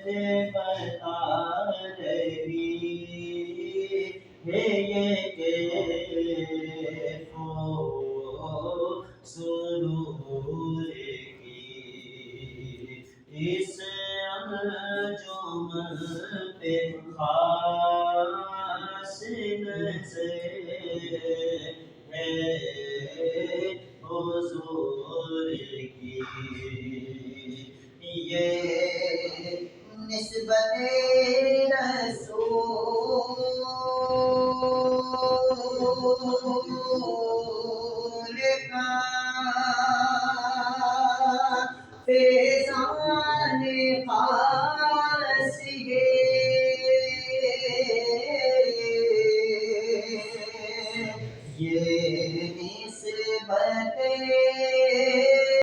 بتا رہی ہے یہ کیف و سرور کی اس انجمن پہ خاص نظر ہے حضور کی یہ نسبت رسول کا فیضان خاص